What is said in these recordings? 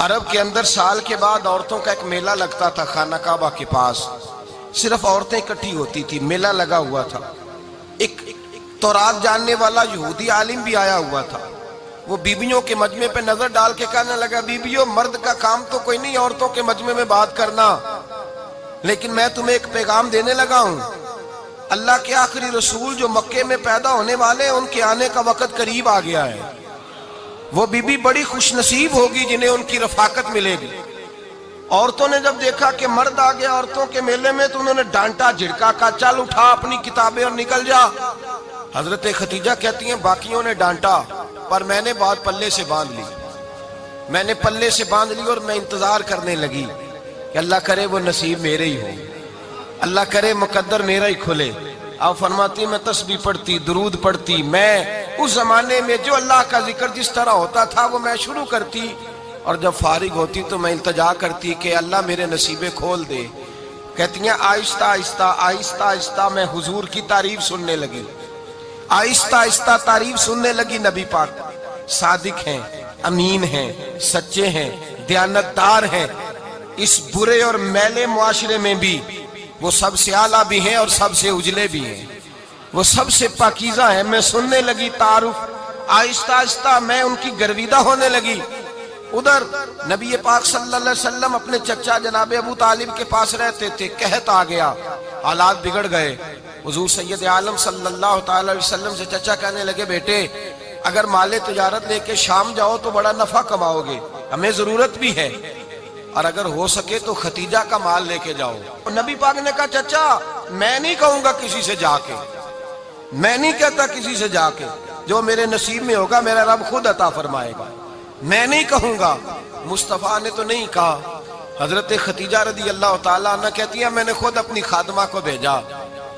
عرب کے اندر سال کے بعد عورتوں کا ایک میلہ لگتا تھا خانہ کعبہ کے پاس، صرف عورتیں اکٹھی ہوتی تھی، میلہ لگا ہوا تھا۔ ایک تورات جاننے والا یہودی عالم بھی آیا ہوا تھا، وہ بیویوں کے مجمع پہ نظر ڈال کے کہنے لگا، بیویوں مرد کا کام تو کوئی نہیں عورتوں کے مجمع میں بات کرنا، لیکن میں تمہیں ایک پیغام دینے لگا ہوں، اللہ کے آخری رسول جو مکے میں پیدا ہونے والے ان کے آنے کا وقت قریب آ گیا ہے۔ وہ بی بی بڑی خوش نصیب ہوگی جنہیں ان کی رفاقت ملے گی۔ عورتوں نے جب دیکھا کہ مرد آ گیا عورتوں کے میلے میں تو انہوں نے ڈانٹا جھڑکا، کہا چل اٹھا اپنی کتابیں اور نکل جا۔ حضرت خدیجہ کہتی ہیں باقیوں نے ڈانٹا پر میں نے بات پلے سے باندھ لی، میں نے پلے سے باندھ لی اور میں انتظار کرنے لگی کہ اللہ کرے وہ نصیب میرے ہی ہو، اللہ کرے مقدر میرا ہی کھلے۔ آپ فرماتی میں تسبیح پڑھتی، درود پڑھتی، میں اس زمانے میں جو اللہ کا ذکر جس طرح ہوتا تھا وہ میں شروع کرتی، اور جب فارغ ہوتی تو میں التجا کرتی کہ اللہ میرے نصیبے کھول دے۔ کہتی ہیں آہستہ آہستہ آہستہ آہستہ میں حضور کی تعریف سننے لگی، آہستہ آہستہ تعریف سننے لگی۔ نبی پاک صادق ہیں، امین ہیں، سچے ہیں، دیانتدار ہیں، اس برے اور میلے معاشرے میں بھی وہ سب سے اعلیٰ بھی ہیں اور سب سے اجلے بھی ہیں، وہ سب سے پاکیزہ ہیں۔ میں سننے لگی تعارف، آہستہ آہستہ میں ان کی گرویدہ ہونے لگی۔ ادھر نبی پاک صلی اللہ علیہ وسلم اپنے چچا جناب ابو طالب کے پاس رہتے تھے، قحط آ گیا، حالات بگڑ گئے۔ حضور سید عالم صلی اللہ تعالی علیہ وسلم سے چچا کہنے لگے بیٹے اگر مال تجارت لے کے شام جاؤ تو بڑا نفع کماؤ گے، ہمیں ضرورت بھی ہے، اور اگر ہو سکے تو ختیجہ کا مال لے کے جاؤ۔ نبی پاک نے کہا چچا میں نہیں کہوں گا کسی سے جا کے، میں نہیں کہتا کسی سے جا کے، جو میرے نصیب میں ہوگا میرا رب خود عطا فرمائے گا، میں نہیں کہوں گا۔ مصطفیٰ نے تو نہیں کہا۔ حضرت خدیجہ رضی اللہ تعالیٰ عنہ کہتی ہیں میں نے خود اپنی خادمہ کو بھیجا،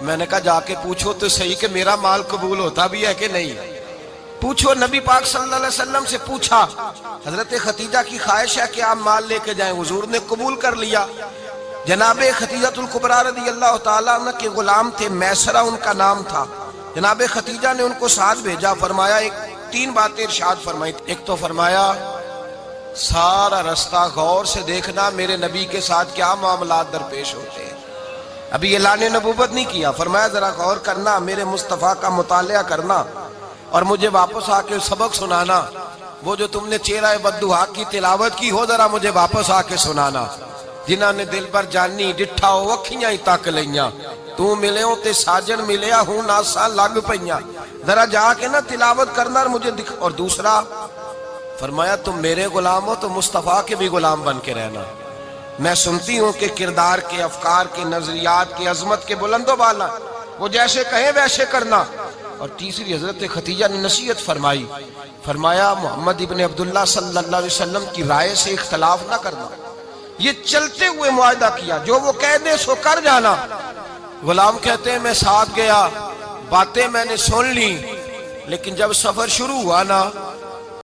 میں نے کہا جا کے پوچھو تو صحیح کہ میرا مال قبول ہوتا بھی ہے کہ نہیں، پوچھو۔ نبی پاک صلی اللہ علیہ وسلم سے پوچھا، حضرت خدیجہ کی خواہش ہے کہ آپ مال لے کے جائیں، حضور نے قبول کر لیا۔ جناب خدیجہ الکبریٰ رضی اللہ تعالیٰ عنہ کے غلام تھے، میسرہ ان کا نام تھا، جناب خدیجہ نے ان کو ساتھ بھیجا، فرمایا تین باتیں ارشاد فرمائی۔ ایک تو فرمایا سارا رستہ غور سے دیکھنا میرے نبی کے ساتھ کیا معاملات درپیش ہوتے ہیں، ابھی اعلان نبوت نہیں کیا، فرمایا ذرا غور کرنا، میرے مصطفیٰ کا مطالعہ کرنا اور مجھے واپس آ کے سبق سنانا، وہ جو تم نے چہرہ بددعا کی تلاوت کی ہو ذرا مجھے واپس آ کے سنانا، جنہاں نے دل پر جانی ڈٹھا ہو اکھیاں ہی تک لیاں، تو ملے ہوں تے ساجن ملیا ہوں ناساں لگ پئیاں، ذرا جا کے نا تلاوت کرنا اور مجھے دکھ۔ اور دوسرا فرمایا تم میرے غلام ہو تو مصطفیٰ کے بھی غلام بن کے رہنا، میں سنتی ہوں کہ کردار کے، افکار کے، نظریات کے، عظمت کے بلند و بالا، وہ جیسے کہیں ویسے کرنا۔ اور تیسری حضرت خدیجہ نے نصیحت فرمائی، فرمایا محمد ابن عبداللہ صلی اللہ علیہ وسلم کی رائے سے اختلاف نہ کرنا، یہ چلتے ہوئے معاہدہ کیا، جو وہ کہہ دے سو کر جانا۔ غلام کہتے ہیں میں ساتھ گیا، باتیں میں نے سن لی، لیکن جب سفر شروع ہوا نا